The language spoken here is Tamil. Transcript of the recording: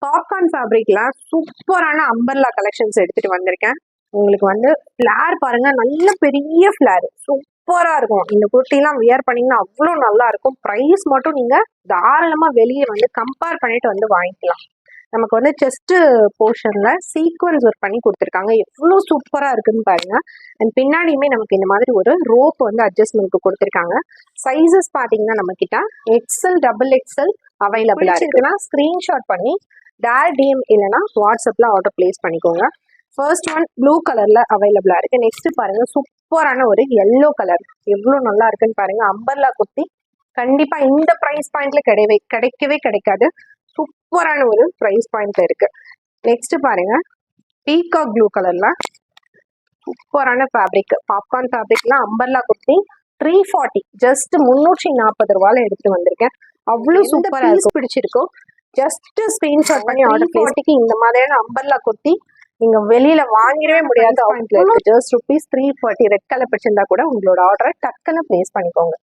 பாப்கார்ன் ஃபேப்ரிக்ல சூப்பரான அம்பர்லா கலெக்ஷன்ஸ் எடுத்துட்டு வந்திருக்கேன். உங்களுக்கு வந்து ஃபிளார் பாருங்க, நல்ல பெரிய ஃபிளார் சூப்பரா இருக்கும். இந்த குர்த்திலாம் வியர் பண்ணீங்கன்னா அவ்வளோ நல்லா இருக்கும். ப்ரைஸ் மட்டும் நீங்க தாராளமா வெளியே வந்து கம்பேர் பண்ணிட்டு வந்து வாங்கிக்கலாம். நமக்கு வந்து செஸ்ட் போர்ஷன்ல சீக்வன்ஸ் ஒர்க் பண்ணி கொடுத்துருக்காங்க. எவ்வளோ சூப்பரா இருக்குன்னு பாருங்க. அண்ட் பின்னாடியுமே நமக்கு இந்த மாதிரி ஒரு ரோப் வந்து அட்ஜஸ்ட்மெண்ட்க்கு கொடுத்துருக்காங்க. சைஸஸ் பார்த்தீங்கன்னா நம்ம கிட்ட எக்ஸ்எல் XXL அவைலபிளா இருக்குன்னா ஸ்கிரீன்ஷாட் பண்ணி DM இல்லைன்னா வாட்ஸ்அப்ல ஆர்டர் பிளேஸ் பண்ணிக்கோங்க. ஃபர்ஸ்ட் ஒன் ப்ளூ கலர்ல அவைலபிளா இருக்கு. நெக்ஸ்ட் பாருங்க சூப்பரான ஒரு எல்லோ கலர், எவ்வளோ நல்லா இருக்குன்னு பாருங்க. அம்பர்லா குர்த்தி கண்டிப்பா இந்த பிரைஸ் பாயிண்ட்ல கிடைக்கவே கிடைக்காது. சூப்பரான ஒரு பிரைஸ் பாயிண்ட்ல இருக்கு. நெக்ஸ்ட் பாருங்க பீகாக் ப்ளூ கலர்ல சூப்பரான ஃபேப்ரிக், பாப்கார்ன் ஃபேப்ரிக்ல அம்பர்லா குர்த்தி 340 ஜஸ்ட் 340 ரூபாயில எடுத்துட்டு வந்திருக்கேன். அவ்வளோ சூப்பரா பிடிச்சிருக்கும். ஜஸ்ட் ஸ்கிரீன்ஷாட் பண்ணி ஆர்டர் பிளேஸ்க்கு இந்த மாதிரியான அம்பர்லா குர்த்தி நீங்க வெளியில வாங்கிடவே முடியாது. ஜஸ்ட் ₹340 ரெட் கலர் பிடிச்சிருந்தா கூட உங்களோட ஆர்டரை டக்குன்னு பிளேஸ் பண்ணிக்கோங்க.